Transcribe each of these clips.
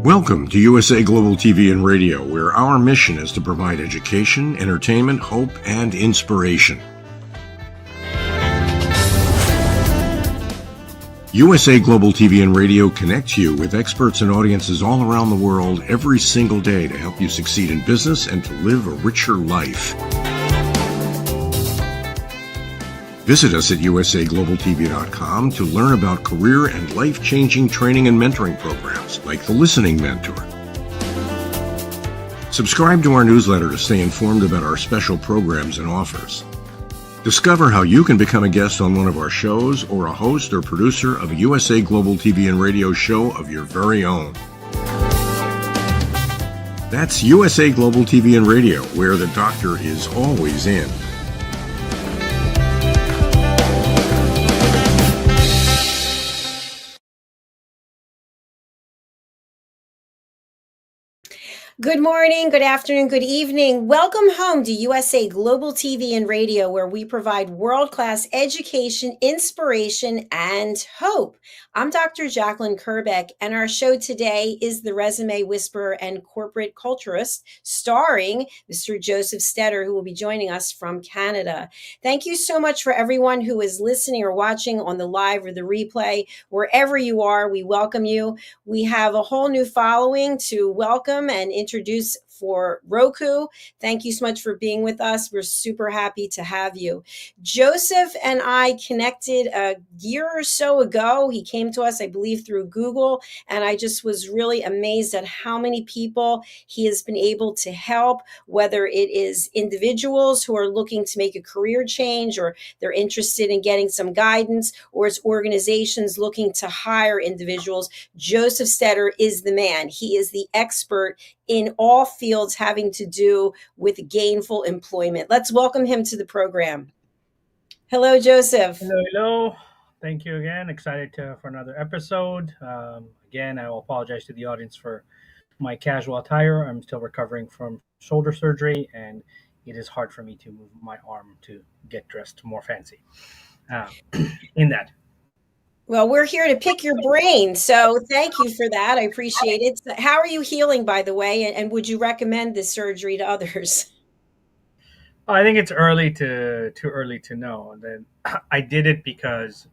Welcome to USA Global TV and Radio, where our mission is to provide education, entertainment, hope, and inspiration. USA Global TV and Radio connects you with experts and audiences all around the world every single day to help you succeed in business and to live a richer life. Visit us at USAGlobalTV.com to learn about career and life-changing training and mentoring programs like the Listening Mentor. Subscribe to our newsletter to stay informed about our special programs and offers. Discover how you can become a guest on one of our shows or a host or producer of a USA Global TV and Radio show of your very own. That's USA Global TV and Radio, where the doctor is always in. Good morning, good afternoon, good evening. Welcome home to USA Global TV and Radio, where we provide world-class education, inspiration, and hope. I'm Dr. JACALYN KERBECK, and our show today is The Resume Whisperer and Corporate Culturist, starring Mr. JosefStetter, who will be joining us from Canada. Thank you so much for everyone who is listening or watching on the live or the replay. Wherever you are, we welcome you. We have a whole new following to welcome and introduce for Roku. Thank you so much for being with us. We're super happy to have you. Joseph and I connected a year or so ago. He came to us, I believe, through Google, and I just was really amazed at how many people he has been able to help, whether it is individuals who are looking to make a career change or they're interested in getting some guidance, or it's organizations looking to hire individuals. JosefStetter is the man. He is the expert in all fields having to do with gainful employment. Let's welcome him to the program. Hello, Joseph. Hello. Thank you again. Excited for another episode. Again, I will apologize to the audience for my casual attire. I'm still recovering from shoulder surgery, and it is hard for me to move my arm to get dressed more fancy in that. Well, we're here to pick your brain, so thank you for that. I appreciate it. How are you healing, by the way, and would you recommend this surgery to others? I think it's too early to know. And then I did it because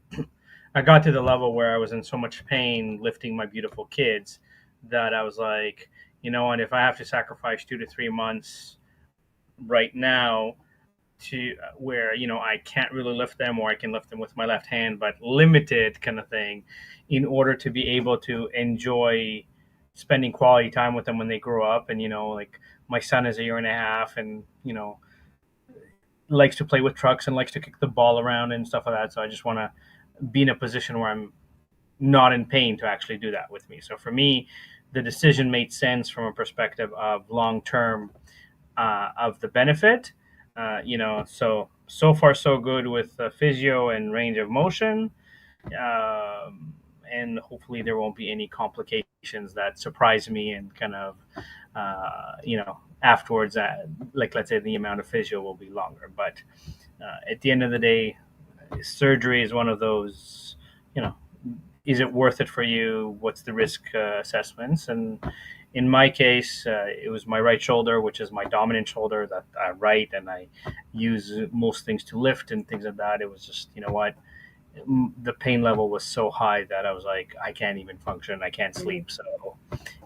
I got to the level where I was in so much pain lifting my beautiful kids that I was like, you know what, if I have to sacrifice 2 to 3 months right now to where, you know, I can't really lift them, or I can lift them with my left hand, but limited kind of thing, in order to be able to enjoy spending quality time with them when they grow up. And, you know, like my son is 1.5 years and, you know, likes to play with trucks and likes to kick the ball around and stuff like that. So I just want to be in a position where I'm not in pain to actually do that with me. So for me, the decision made sense from a perspective of long-term of the benefit. You know, so far so good with physio and range of motion, and hopefully there won't be any complications that surprise me and kind of, you know, afterwards, like let's say the amount of physio will be longer. But at the end of the day, surgery is one of those, you know, is it worth it for you? What's the risk assessments? And in my case, it was my right shoulder, which is my dominant shoulder that I write, and I use most things to lift and things like that. It was just, you know what, the pain level was so high that I was like, I can't even function. I can't sleep. So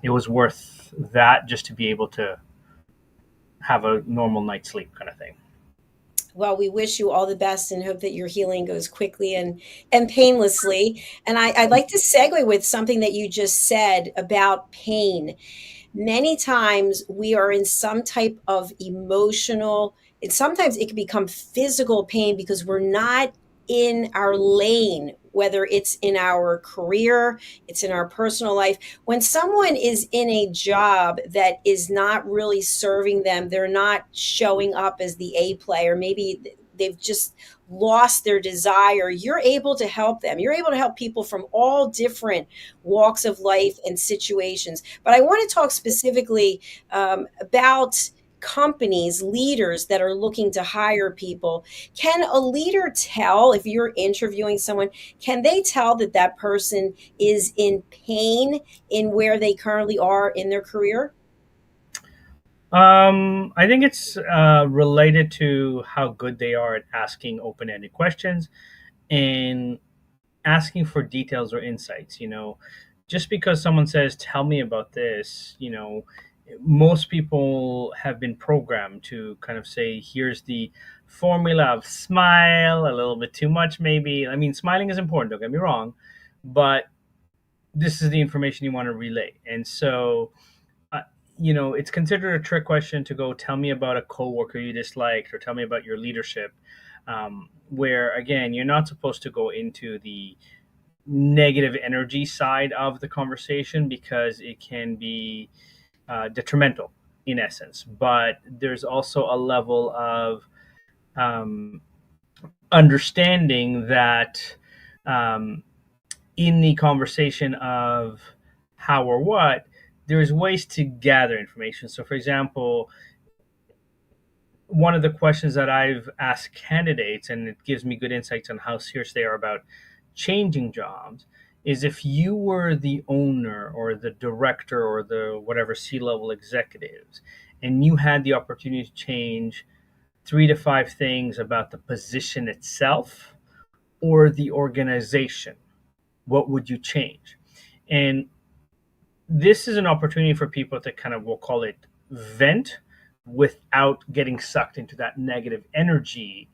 it was worth that just to be able to have a normal night's sleep kind of thing. Well, we wish you all the best and hope that your healing goes quickly and painlessly. And I'd like to segue with something that you just said about pain. Many times we are in some type of emotional, and sometimes it can become physical pain because we're not in our lane, whether it's in our career, it's in our personal life. When someone is in a job that is not really serving them, they're not showing up as the A player, maybe they've just lost their desire, you're able to help them. You're able to help people from all different walks of life and situations. But I want to talk specifically about companies, leaders that are looking to hire people, can a leader tell, if you're interviewing someone, can they tell that that person is in pain in where they currently are in their career? I think it's related to how good they are at asking open-ended questions and asking for details or insights. Just because someone says, "Tell me about this," most people have been programmed to kind of say, "Here's the formula of smile," a little bit too much, maybe. I mean, smiling is important, don't get me wrong, but this is the information you want to relay. And so, uh, it's considered a trick question to go, "Tell me about a coworker you disliked," or "Tell me about your leadership." Where again, you're not supposed to go into the negative energy side of the conversation because it can be detrimental in essence. But there's also a level of um, understanding that um, in the conversation of how or what, there's ways to gather information. So, for example, one of the questions that I've asked candidates, and it gives me good insights on how serious they are about changing jobs, is if you were the owner or the director or the whatever C-level executives, and you had the opportunity to change 3 to 5 things about the position itself or the organization, what would you change? And this is an opportunity for people to kind of, we'll call it, vent without getting sucked into that negative energy,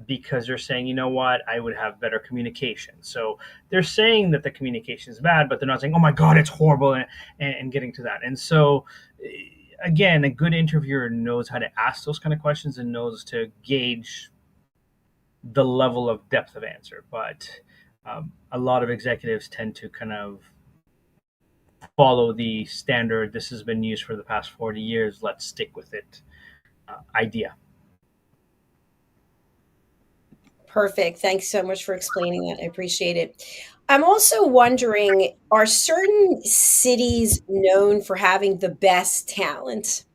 because they're saying, you know what, I would have better communication. So they're saying that the communication is bad, but they're not saying, oh my God, it's horrible, and getting to that. And so, again, a good interviewer knows how to ask those kind of questions and knows to gauge the level of depth of answer. But a lot of executives tend to kind of follow the standard, "This has been used for the past 40 years, let's stick with it" idea. Perfect. Thanks so much for explaining that. I appreciate it. I'm also wondering, are certain cities known for having the best talent?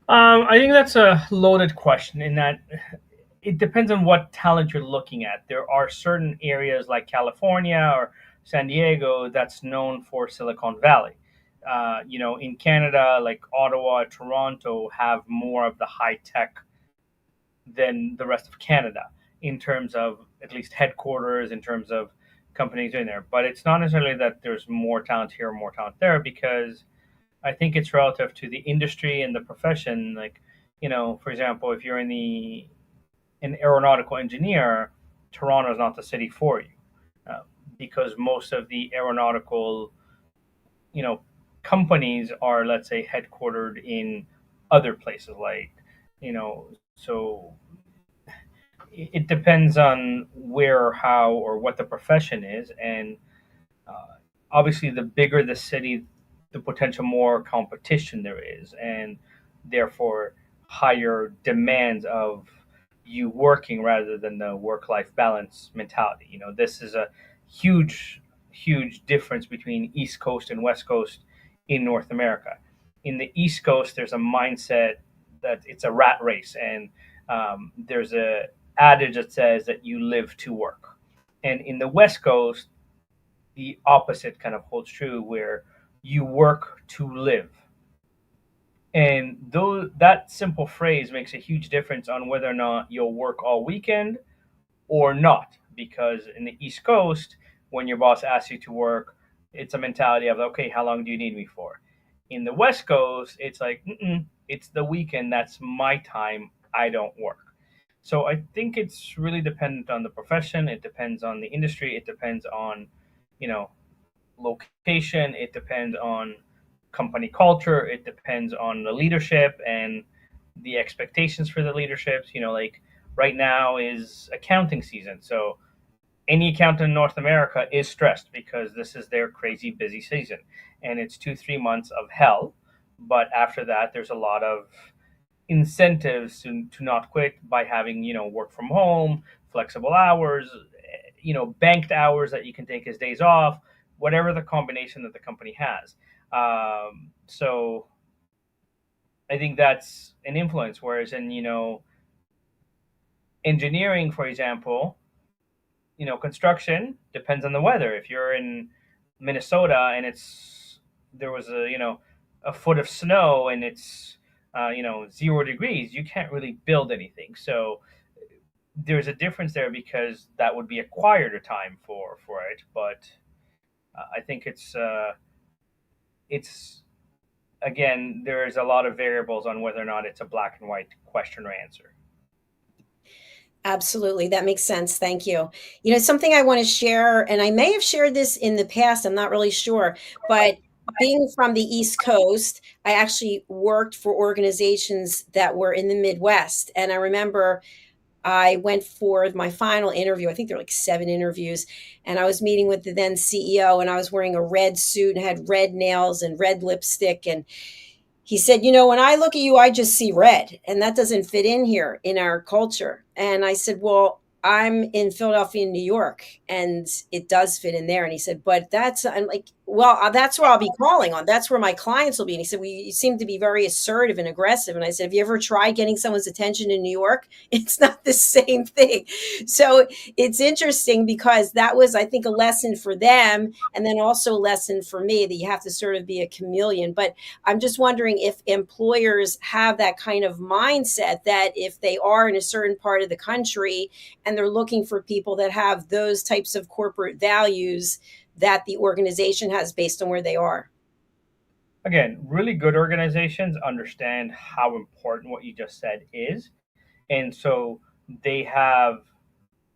I think that's a loaded question in that it depends on what talent you're looking at. There are certain areas like California or San Diego that's known for Silicon Valley. In Canada, like Ottawa, Toronto have more of the high tech than the rest of Canada in terms of at least headquarters, in terms of companies in there. But it's not necessarily that there's more talent here or more talent there, because I think it's relative to the industry and the profession. Like, for example, if you're an aeronautical engineer, Toronto is not the city for you, uh, because most of the aeronautical, you know, companies are, let's say, headquartered in other places, like, so it depends on where, how, or what the profession is. And uh, obviously, the bigger the city, the potential more competition there is, and therefore higher demands of you working rather than the work-life balance mentality. This is a huge, huge difference between East Coast and West Coast in North America. In the East Coast, there's a mindset that it's a rat race, and there's a adage that says that you live to work. And in the West Coast, the opposite kind of holds true, where you work to live. And though that simple phrase makes a huge difference on whether or not you'll work all weekend or not. Because in the East Coast, when your boss asks you to work, it's a mentality of, okay, how long do you need me for? In the West Coast, it's like, it's the weekend. That's my time. I don't work. So I think it's really dependent on the profession. It depends on the industry. It depends on, you know, location. It depends on company culture. It depends on the leadership and the expectations for the leaderships. Like right now is accounting season. So any accountant in North America is stressed because this is their crazy busy season. And it's 2, 3 months of hell. But after that, there's a lot of incentives to not quit by having, work from home, flexible hours, banked hours that you can take as days off, whatever the combination that the company has. So I think that's an influence. Whereas in, engineering, for example, construction depends on the weather. If you're in Minnesota and there was a foot of snow and it's 0 degrees, you can't really build anything. So there's a difference there because that would be a quieter time for it. But I think it's again, there's a lot of variables on whether or not it's a black and white question or answer. Absolutely. That makes sense. Thank you. Something I want to share, and I may have shared this in the past, I'm not really sure, but being from the East Coast, I actually worked for organizations that were in the Midwest. And I remember I went for my final interview. I think there were like 7 interviews. And I was meeting with the then CEO, and I was wearing a red suit and had red nails and red lipstick. And he said, when I look at you, I just see red, and that doesn't fit in here in our culture. And I said, well, I'm in Philadelphia, New York, and it does fit in there. And he said, but I'm like, well, that's where I'll be calling on. That's where my clients will be. And he said, well, you seem to be very assertive and aggressive. And I said, have you ever tried getting someone's attention in New York? It's not the same thing. So it's interesting because that was, I think, a lesson for them. And then also a lesson for me that you have to sort of be a chameleon. But I'm just wondering if employers have that kind of mindset that if they are in a certain part of the country and they're looking for people that have those types of corporate values that the organization has based on where they are. Again, really good organizations understand how important what you just said is. And so they have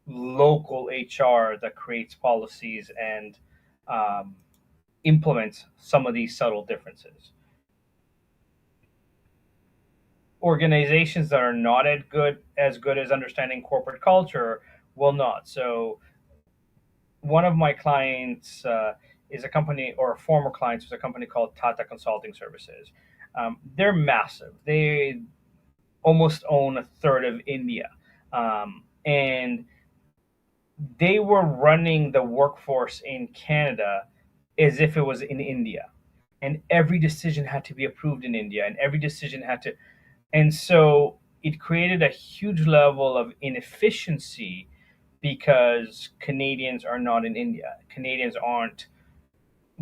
local HR that creates policies and implements some of these subtle differences. Organizations that are not as good as understanding corporate culture will not. So one of my clients is a company, or a former client was a company called Tata Consulting Services. They're massive. They almost own a third of India. And they were running the workforce in Canada as if it was in India. And every decision had to be approved in India, and every decision had to. And so it created a huge level of inefficiency because Canadians are not in India. Canadians aren't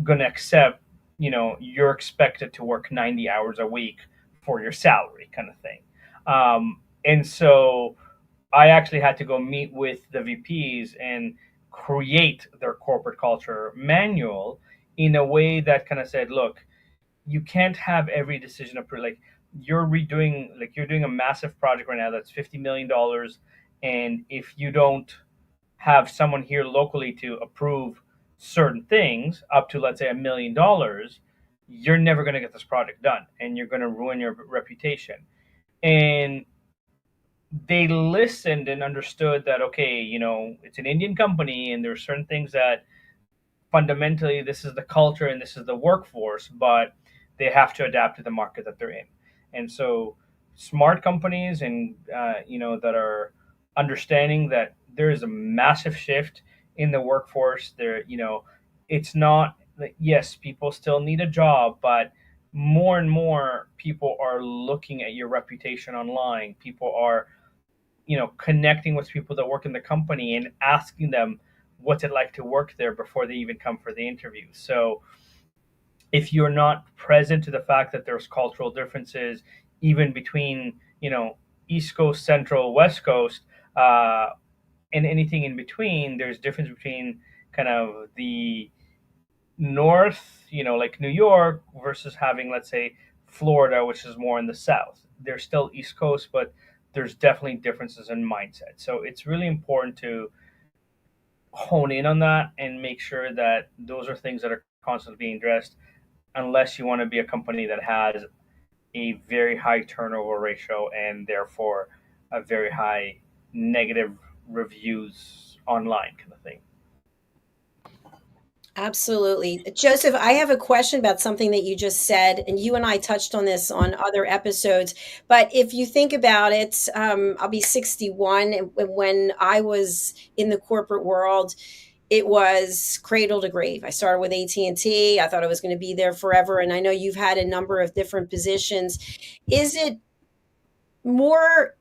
going to accept, you're expected to work 90 hours a week for your salary kind of thing. And so I actually had to go meet with the VPs and create their corporate culture manual in a way that kind of said, look, you can't have every decision approved. Like you're doing a massive project right now that's $50 million. And if you don't have someone here locally to approve certain things up to, let's say, $1 million, you're never going to get this project done and you're going to ruin your reputation. And they listened and understood that, okay, it's an Indian company and there's certain things that fundamentally this is the culture and this is the workforce, but they have to adapt to the market that they're in. And so smart companies and, that are understanding that there is a massive shift in the workforce there, it's not like, yes, people still need a job, but more and more people are looking at your reputation online. People are, connecting with people that work in the company and asking them what's it like to work there before they even come for the interview. So if you're not present to the fact that there's cultural differences, even between, East Coast, Central, West Coast, and anything in between, there's difference between kind of the North, like New York versus having, let's say, Florida, which is more in the South. They're still East Coast, but there's definitely differences in mindset. So it's really important to hone in on that and make sure that those are things that are constantly being addressed, unless you want to be a company that has a very high turnover ratio and therefore a very high negative reviews online kind of thing. Absolutely. Joseph, I have a question about something that you just said, and you and I touched on this on other episodes. But if you think about it, I'll be 61. And when I was in the corporate world, it was cradle to grave. I started with AT&T. I thought I was going to be there forever. And I know you've had a number of different positions. Is it more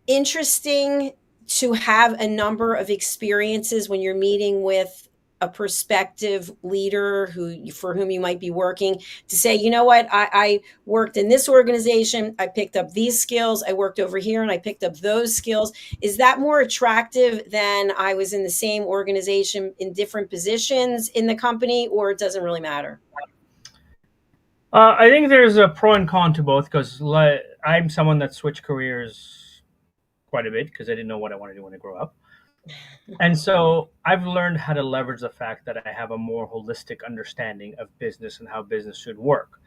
interesting to have a number of experiences when you're meeting with a prospective leader for whom you might be working, to say, you know what, I worked in this organization, I picked up these skills, I worked over here and I picked up those skills? Is that more attractive than I was in the same organization in different positions in the company, or it doesn't really matter? I think there's a pro and con to both, because I'm someone that switched careers quite a bit because I didn't know what I wanted to do when I grew up. And so I've learned how to leverage the fact that I have a more holistic understanding of business and how business should work.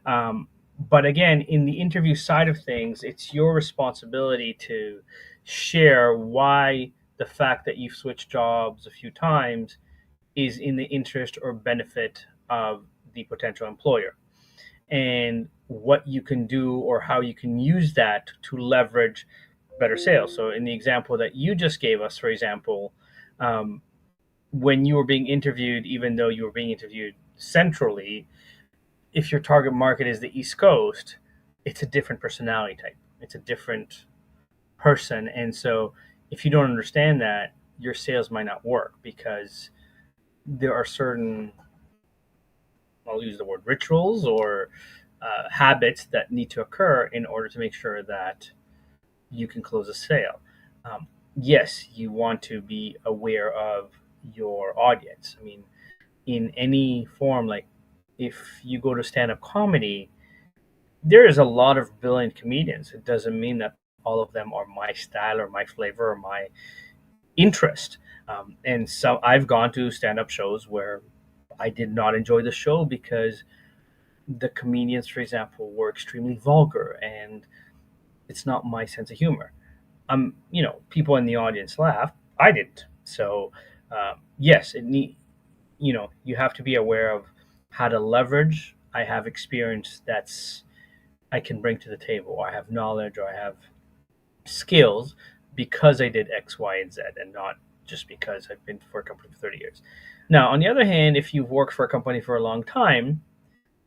But again, in the interview side of things, it's your responsibility to share why the fact that you've switched jobs a few times is in the interest or benefit of the potential employer, and what you can do or how you can use that to leverage better sales. So, in the example that you just gave us, for example, um, when you were being interviewed, even though you were being interviewed centrally, if your target market is the East Coast, it's a different personality type. It's a different person. And so, if you don't understand that, your sales might not work, because there are certain, I'll use the word rituals or habits that need to occur in order to make sure that you can close a sale. Um, yes, you want to be aware of your audience. I mean, in any form, like if you go to stand up comedy, there is a lot of brilliant comedians. It doesn't mean that all of them are my style or my flavor or my interest. And so I've gone to stand up shows where I did not enjoy the show because the comedians, for example, were extremely vulgar, and it's not my sense of humor. People in the audience laughed. I didn't. So, yes, you have to be aware of how to leverage. I have experience that's I can bring to the table. I have knowledge, or I have skills because I did X, Y, and Z, and not just because I've been for a company for 30 years. Now, on the other hand, if you've worked for a company for a long time,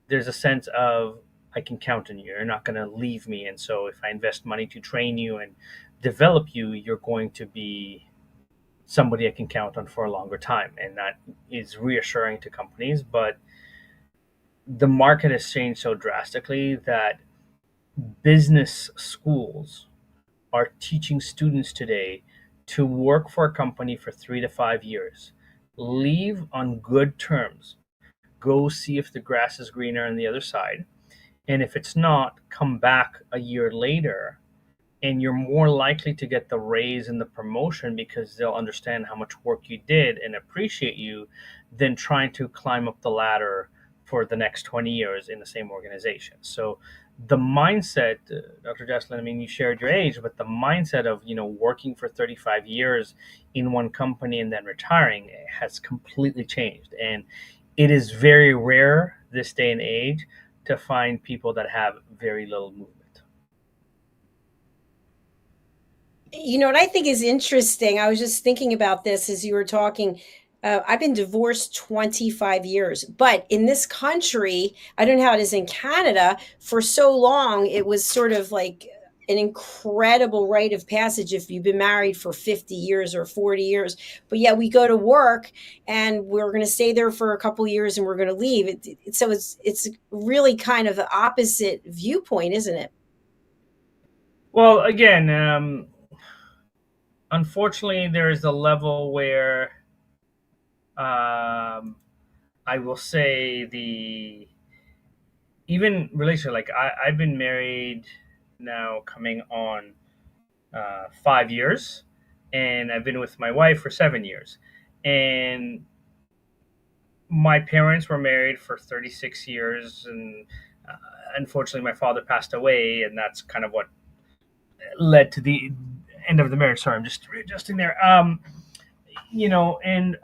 there's a sense of I can count on you. You're not going to leave me. And so if I invest money to train you and develop you, you're going to be somebody I can count on for a longer time. And that is reassuring to companies. But the market has changed so drastically that business schools are teaching students today to work for a company for 3 to 5 years, leave on good terms, go see if the grass is greener on the other side. And if it's not, come back a year later, and you're more likely to get the raise and the promotion because they'll understand how much work you did and appreciate you, than trying to climb up the ladder for the next 20 years in the same organization. So the mindset, Dr. JACALYN, I mean, you shared your age, but the mindset of, working for 35 years in one company and then retiring has completely changed. And it is very rare this day and age to find people that have very little movement. You know what I think is interesting? I was just thinking about this as you were talking. I've been divorced 25 years, but in this country, I don't know how it is in Canada, for so long, it was sort of like an incredible rite of passage if you've been married for 50 years or 40 years. But yeah, we go to work and we're going to stay there for a couple years and we're going to leave. So it's really kind of the opposite viewpoint, isn't it? Well, again, unfortunately, there is a level where I will say the even relationship. Like I've been married now, coming on 5 years, and I've been with my wife for 7 years. And my parents were married for 36 years, and unfortunately, my father passed away, and that's kind of what led to the end of the marriage. Sorry, I'm just readjusting there. And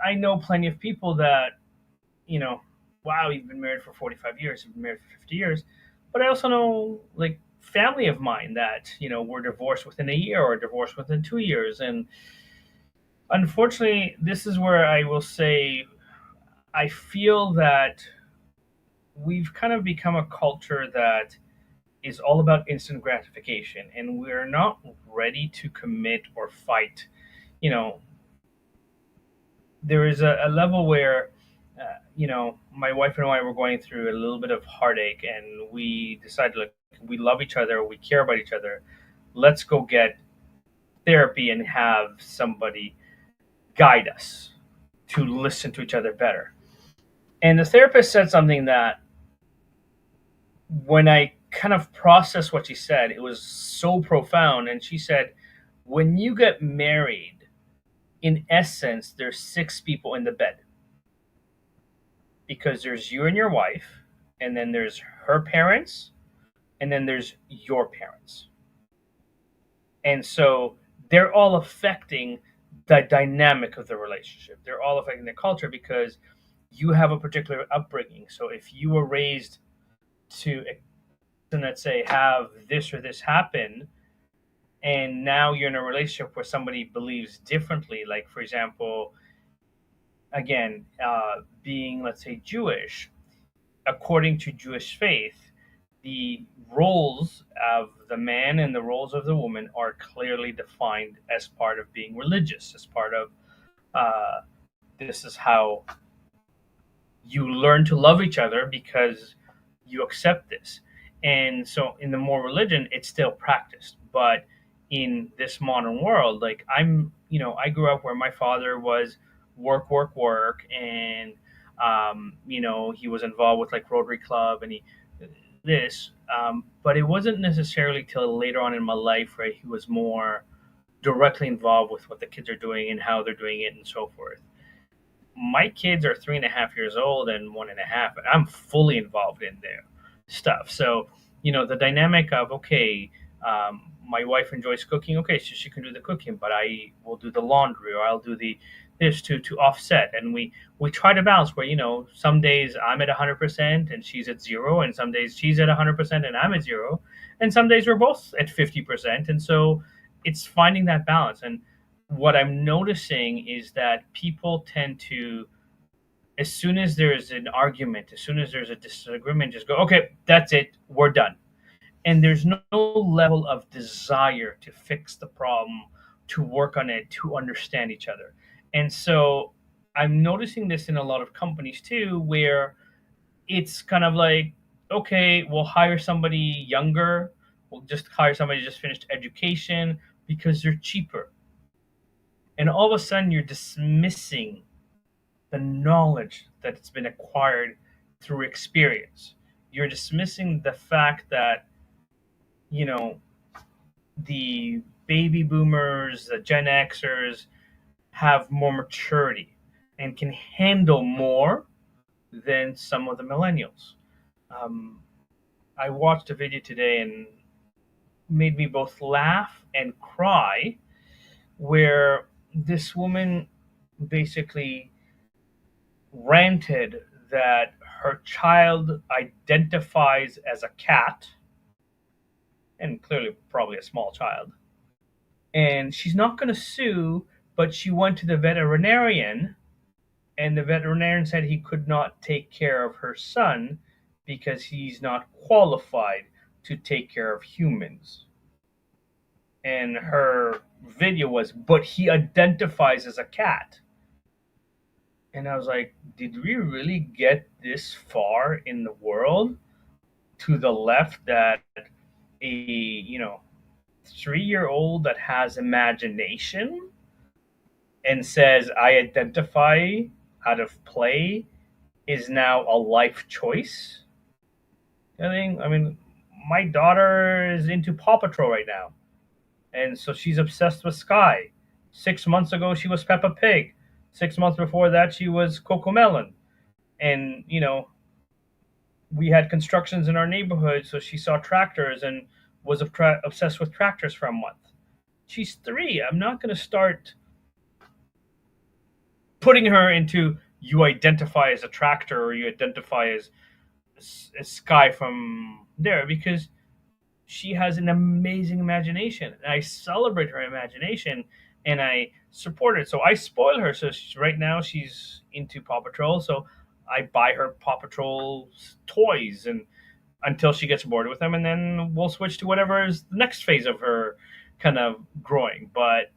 I know plenty of people that, wow, you've been married for 45 years, you've been married for 50 years. But I also know, like, family of mine that, were divorced within a year or divorced within 2 years. And Unfortunately, this is where I will say I feel that we've kind of become a culture that is all about instant gratification, and we're not ready to commit or fight. You know, there is a level where, my wife and I were going through a little bit of heartache, and we decided, like, we love each other, we care about each other. Let's go get therapy and have somebody guide us to listen to each other better. And the therapist said something that, when I kind of processed what she said, it was so profound. And she said, when you get married, in essence, there's six people in the bed, because there's you and your wife, and then there's her parents, and then there's your parents. And so they're all affecting the dynamic of the relationship. They're all affecting the culture because you have a particular upbringing. So if you were raised to, let's say, have this or this happen, and now you're in a relationship where somebody believes differently, like, for example, again, being, let's say, Jewish, according to Jewish faith, the roles of the man and the roles of the woman are clearly defined as part of being religious, as part of, uh, this is how you learn to love each other, because you accept this. And so in the more religion, it's still practiced. But in this modern world, like, I grew up where my father was work, work, work. And, he was involved with, like, Rotary Club, and but it wasn't necessarily till later on in my life where he was more directly involved with what the kids are doing and how they're doing it and so forth. My kids are 3.5 years old and 1.5, and I'm fully involved in their stuff. So, the dynamic of, okay, my wife enjoys cooking. Okay, so she can do the cooking, but I will do the laundry, or I'll do the this to offset. And we try to balance where, some days I'm at 100% and she's at zero, and some days she's at 100% and I'm at zero, and some days we're both at 50%. And so it's finding that balance. And what I'm noticing is that people tend to, as soon as there's an argument, as soon as there's a disagreement, just go, okay, that's it, we're done. And there's no level of desire to fix the problem, to work on it, to understand each other. And so I'm noticing this in a lot of companies too, where it's kind of like, okay, we'll hire somebody younger, we'll just hire somebody who just finished education because they're cheaper. And all of a sudden, you're dismissing the knowledge that's been acquired through experience. You're dismissing the fact that, you know, the baby boomers, the Gen Xers have more maturity and can handle more than some of the millennials. Um, I watched a video today and made me both laugh and cry, where this woman basically ranted that her child identifies as a cat, and clearly probably a small child, and she's not going to sue, but she went to the veterinarian, and the veterinarian said he could not take care of her son because he's not qualified to take care of humans. And her video was, but he identifies as a cat. And I was like, did we really get this far in the world to the left, that a, 3-year-old that has imagination and says, I identify out of play, is now a life choice? I mean, my daughter is into Paw Patrol right now. And so she's obsessed with Sky. 6 months ago, she was Peppa Pig. 6 months before that, she was Coco Melon. And, we had constructions in our neighborhood, so she saw tractors and was obsessed with tractors for a month. She's 3. I'm not going to start putting her into, you identify as a tractor or you identify as Sky from there, because she has an amazing imagination. And I celebrate her imagination, and I support it. So I spoil her. So right now she's into Paw Patrol. So I buy her Paw Patrol toys and until she gets bored with them, and then we'll switch to whatever is the next phase of her kind of growing. But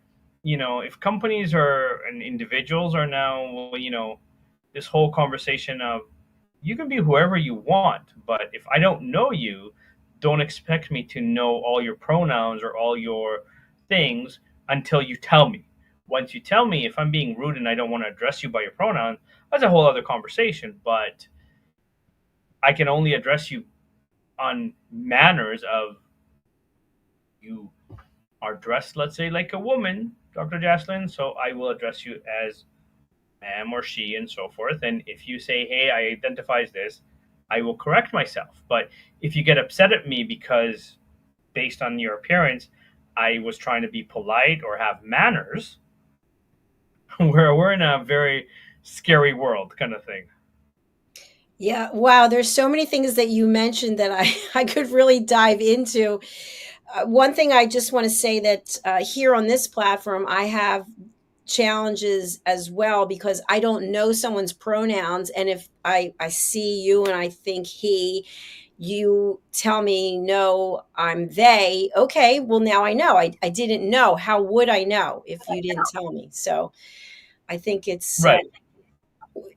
if companies are and individuals are now, this whole conversation of you can be whoever you want, but if I don't know you, don't expect me to know all your pronouns or all your things until you tell me. Once you tell me, if I'm being rude and I don't want to address you by your pronoun, that's a whole other conversation. But I can only address you on manners of you are dressed, let's say, like a woman, Dr. JACALYN, so I will address you as ma'am or she and so forth. And if you say, hey, I identify as this, I will correct myself. But if you get upset at me because based on your appearance, I was trying to be polite or have manners, we're in a very scary world kind of thing. Yeah, wow, there's so many things that you mentioned that I could really dive into. One thing I just want to say that here on this platform, I have challenges as well because I don't know someone's pronouns. And if I see you and I think he, you tell me, no, I'm they. Okay, well, now I know. I didn't know. How would I know if you didn't tell me? So I think it's, Right.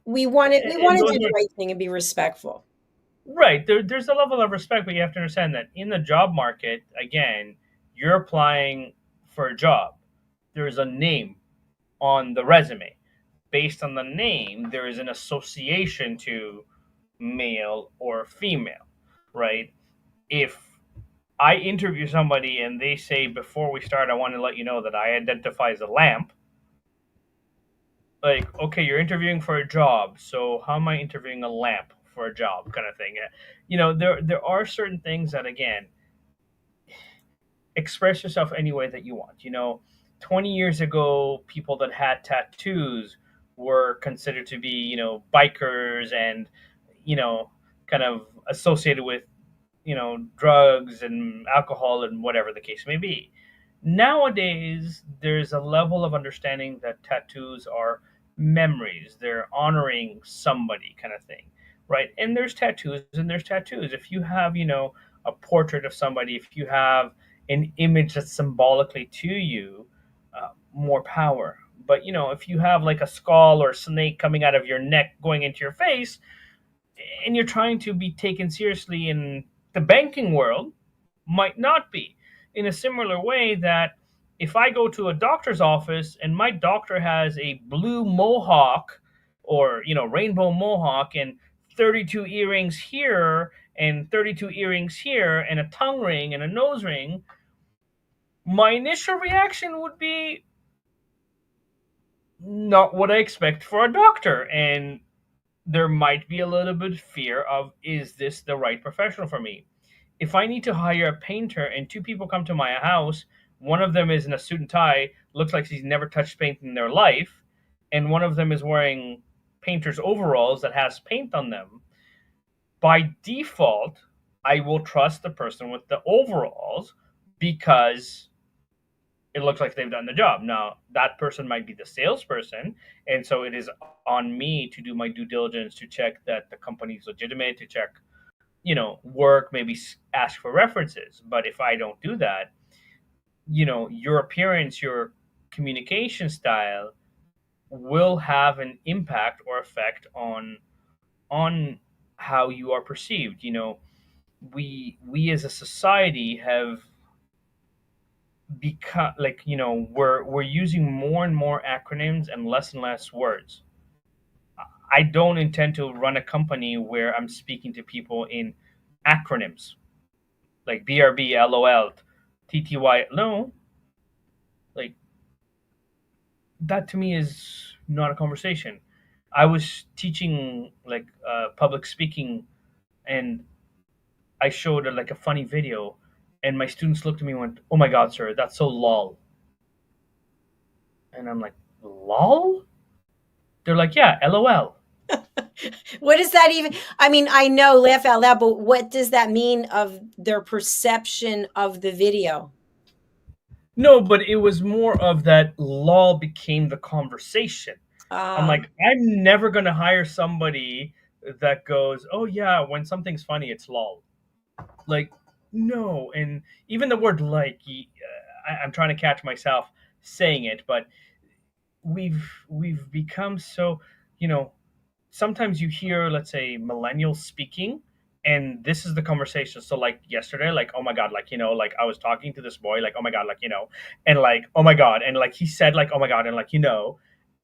we And want to those do the are right thing and be respectful. right. There's a level of respect, but you have to understand that in the job market, again, you're applying for a job. There's a name on the resume. Based on the name, there is an association to male or female, right? If I interview somebody and they say before we start, I want to let you know that I identify as a lamp, like, okay, you're interviewing for a job, so how am I interviewing a lamp for a job, kind of thing? There are certain things that again express yourself any way that you want. 20 years ago, people that had tattoos were considered to be, bikers and, you know, kind of associated with, drugs and alcohol and whatever the case may be. Nowadays, there's a level of understanding that tattoos are memories, they're honoring somebody kind of thing, right? And there's tattoos and there's tattoos. If you have, a portrait of somebody, if you have an image that's symbolically to you, more power. But if you have like a skull or a snake coming out of your neck going into your face, and you're trying to be taken seriously in the banking world, might not be. In a similar way that if I go to a doctor's office and my doctor has a blue mohawk or rainbow mohawk and 32 earrings here and 32 earrings here and a tongue ring and a nose ring, my initial reaction would be not what I expect for a doctor. And there might be a little bit of fear of, is this the right professional for me? If I need to hire a painter and two people come to my house, one of them is in a suit and tie, looks like he's never touched paint in their life, and one of them is wearing painter's overalls that has paint on them, by default, I will trust the person with the overalls because it looks like they've done the job. Now, that person might be the salesperson, and so it is on me to do my due diligence to check that the company is legitimate, to check, work, maybe ask for references. But if I don't do that, your appearance, your communication style will have an impact or effect on how you are perceived. We as a society have become like we're using more and more acronyms and less words. I don't intend to run a company where I'm speaking to people in acronyms like BRB, LOL, TTY. No, like that to me is not a conversation. I was teaching like public speaking, and I showed like a funny video, and my students looked at me and went, "Oh my god, sir, that's so lol." And I'm like, "Lol?" They're like, "Yeah, LOL." What does that even, I mean, I know laugh out loud, but what does that mean of their perception of the video? No, but it was more of that lol became the conversation. I'm Ah, like, I'm never going to hire somebody that goes, oh, yeah, when something's funny, it's lol. Like, no. And even the word like, I'm trying to catch myself saying it, but we've become so, you know, sometimes you hear, let's say, millennials speaking, and this is the conversation. So like yesterday, like, oh my god, like, like I was talking to this boy, like, oh my god, like, and like, oh my god, and like he said, like, oh my god, and like,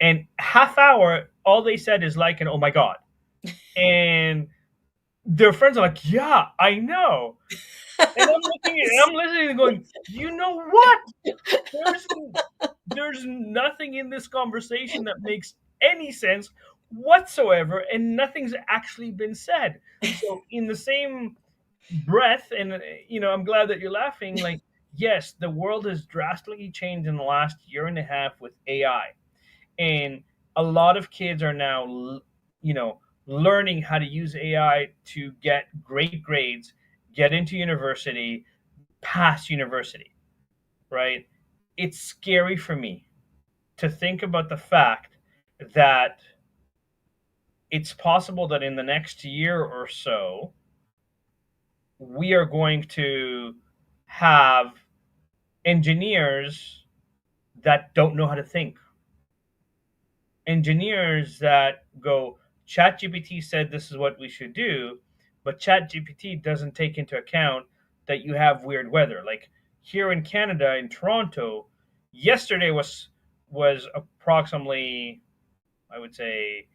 and half hour all they said is like, and oh my god. And their friends are like, yeah, I know. And I'm looking at, I'm listening and going, you know what? There's there's nothing in this conversation that makes any sense whatsoever, and nothing's actually been said. So in the same breath, and I'm glad that you're laughing. Like, yes, the world has drastically changed in the last year and a half with AI, and a lot of kids are now, learning how to use AI to get great grades, get into university, pass university, right? It's scary for me to think about the fact that it's possible that in the next year or so, we are going to have engineers that don't know how to think. Engineers that go, ChatGPT said this is what we should do, but ChatGPT doesn't take into account that you have weird weather. Like here in Canada, in Toronto, yesterday was approximately, I would say,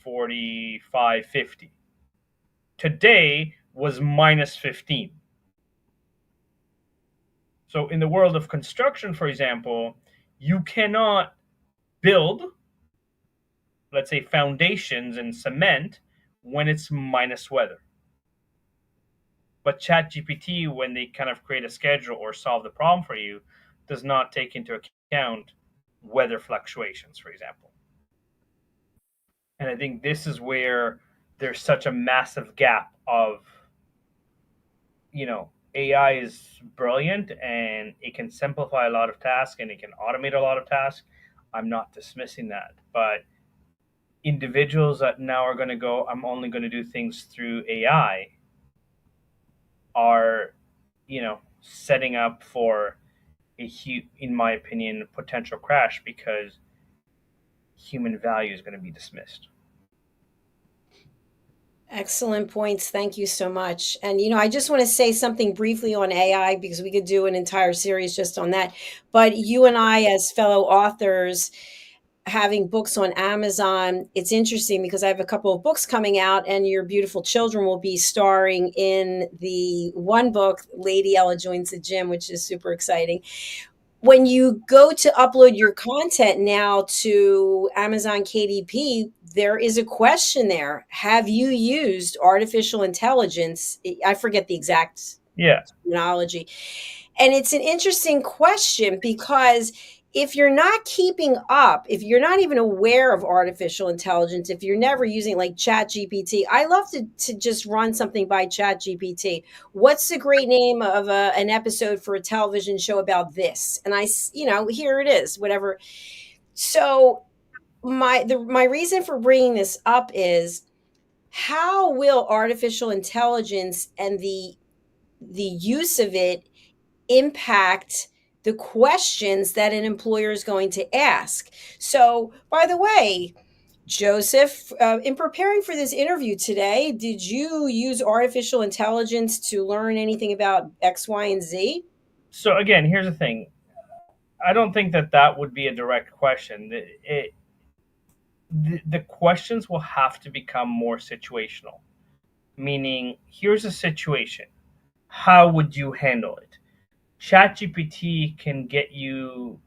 45, 50. Today was minus 15. So in the world of construction, for example, you cannot build, let's say, foundations and cement when it's minus weather. But ChatGPT, when they kind of create a schedule or solve the problem for you, does not take into account weather fluctuations, for example. And I think this is where there's such a massive gap of, AI is brilliant and it can simplify a lot of tasks and it can automate a lot of tasks. I'm not dismissing that. But individuals that now are going to go, I'm only going to do things through AI, are, setting up for a huge, in my opinion, potential crash because human value is going to be dismissed. excellent points. Thank you so much. And, I just want to say something briefly on AI because we could do an entire series just on that. But you and I, as fellow authors, having books on Amazon, it's interesting because I have a couple of books coming out, and Your Beautiful Children will be starring in the one book, Lady Ella Joins the Gym, which is super exciting. When you go to upload your content now to Amazon KDP, there is a question there. Have you used artificial intelligence? I forget the exact Yeah. terminology. And it's an interesting question because if you're not keeping up, if you're not even aware of artificial intelligence, if you're never using like Chat GPT, I love to just run something by Chat GPT. What's the great name of an episode for a television show about this? And here it is, whatever. So my reason for bringing this up is, how will artificial intelligence and the use of it impact the questions that an employer is going to ask? So, by the way, Joseph, in preparing for this interview today, did you use artificial intelligence to learn anything about X, Y, and Z? So again, here's the thing. I don't think that that would be a direct question. The questions will have to become more situational. Meaning, here's a situation. How would you handle it? ChatGPT can get you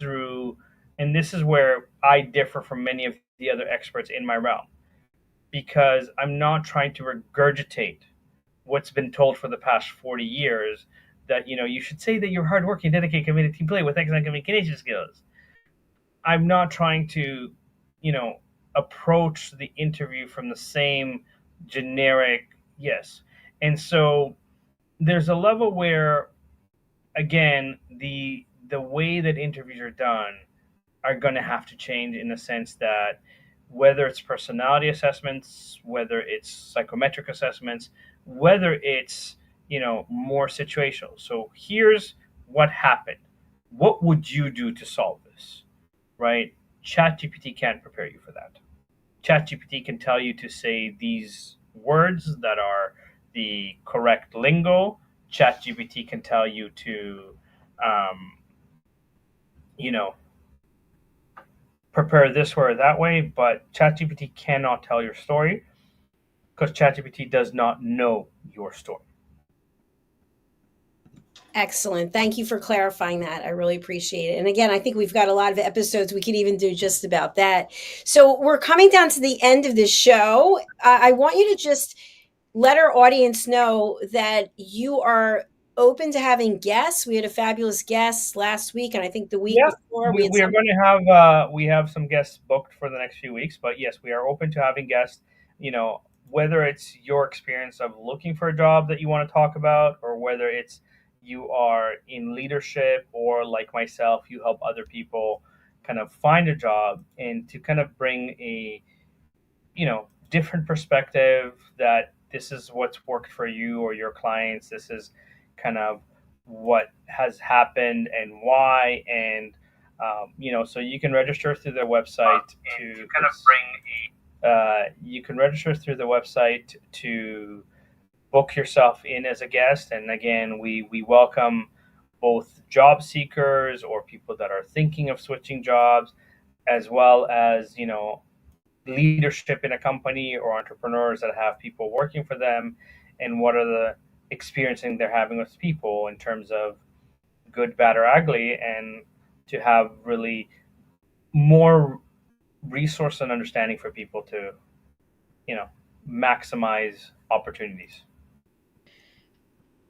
through, and this is where I differ from many of the other experts in my realm, because I'm not trying to regurgitate what's been told for the past 40 years that, you should say that you're hardworking, dedicated, committed team player with excellent communication skills. I'm not trying to, you know, approach the interview from the same generic yes. And so there's a level where again, the way that interviews are done are going to have to change in the sense that whether it's personality assessments, whether it's psychometric assessments, whether it's, more situational. So here's what happened. What would you do to solve this? Right? ChatGPT can't prepare you for that. ChatGPT can tell you to say these words that are the correct lingo. ChatGPT can tell you to, um, you know, prepare this way or that way, but ChatGPT cannot tell your story because ChatGPT does not know your story. Excellent. Thank you for clarifying that. I really appreciate it. And again, I think we've got a lot of episodes we could even do just about that. So we're coming down to the end of this show. I want you to just let our audience know that you are open to having guests. We had a fabulous guest last week, and I think the week Yeah, before we are going to have we have some guests booked for the next few weeks, but yes, we are open to having guests. Whether it's your experience of looking for a job that you want to talk about, or whether it's you are in leadership, or like myself, you help other people kind of find a job, and to kind of bring a different perspective that this is what's worked for you or your clients. This is kind of what has happened and why. And, so you can register through their website to kind of you can register through the website to book yourself in as a guest. And again, we welcome both job seekers or people that are thinking of switching jobs, as well as, leadership in a company or entrepreneurs that have people working for them, and what are the experiencing they're having with people in terms of good, bad, or ugly, and to have really more resource and understanding for people to, maximize opportunities.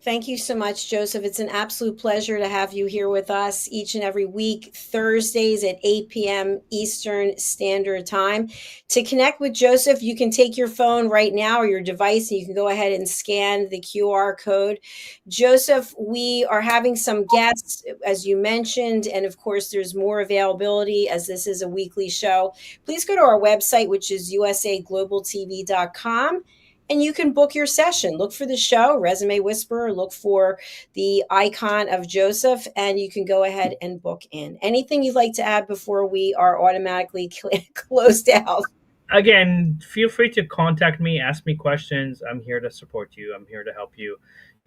Thank you so much, Joseph. It's an absolute pleasure to have you here with us each and every week, Thursdays at 8 p.m. Eastern Standard Time. To connect with Joseph, you can take your phone right now or your device, and you can go ahead and scan the QR code. Joseph, we are having some guests, as you mentioned, and of course, there's more availability as this is a weekly show. Please go to our website, which is USAGlobalTV.com. And you can book your session. Look for the show, Resume Whisperer. Look for the icon of Joseph, and you can go ahead and book in. Anything you'd like to add before we are automatically closed out? Again, feel free to contact me, ask me questions. I'm here to support you. I'm here to help you.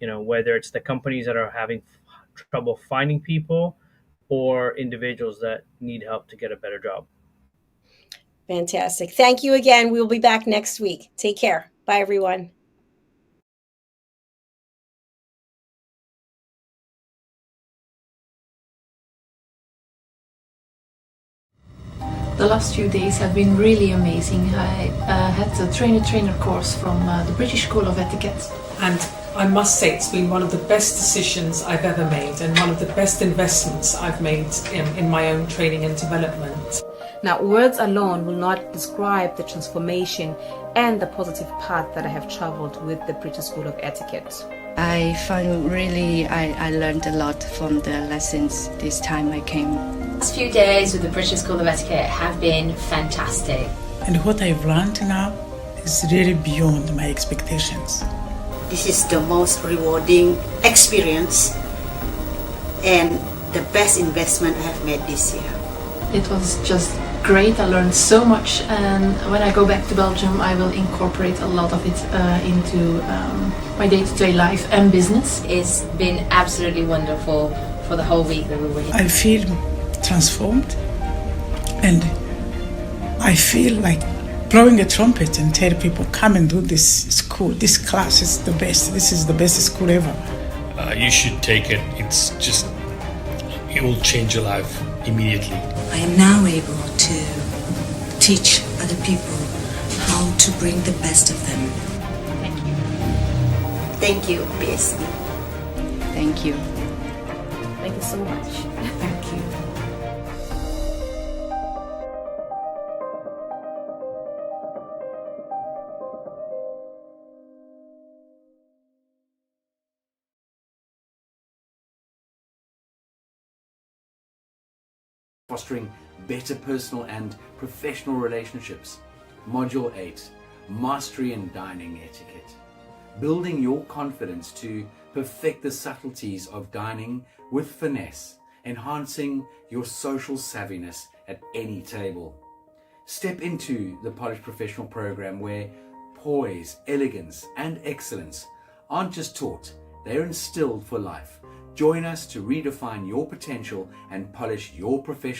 Whether it's the companies that are having trouble finding people, or individuals that need help to get a better job. Fantastic. Thank you again. We'll be back next week. Take care. Bye, everyone. The last few days have been really amazing. I had the trainer course from the British School of Etiquette. And I must say it's been one of the best decisions I've ever made, and one of the best investments I've made in my own training and development. Now, words alone will not describe the transformation and the positive path that I have traveled with the British School of Etiquette. I find I learned a lot from the lessons this time I came. The last few days with the British School of Etiquette have been fantastic. And what I've learned now is really beyond my expectations. This is the most rewarding experience and the best investment I have made this year. It was just great. I learned so much, and when I go back to Belgium I will incorporate a lot of it into my day-to-day life and business. It's been absolutely wonderful for the whole week that we were here. I feel transformed, and I feel like blowing a trumpet and tell people, come and do this school. This class is the best. This is the best school ever. You should take it. It will change your life immediately. I am now able to teach other people how to bring the best of them. Thank you. Thank you, BSC. Thank you. Thank you so much. Thank you. fostering better personal and professional relationships. Module 8, Mastery in Dining Etiquette. Building your confidence to perfect the subtleties of dining with finesse, enhancing your social savviness at any table. Step into the Polished Professional program where poise, elegance, and excellence aren't just taught, they're instilled for life. Join us to redefine your potential and polish your professional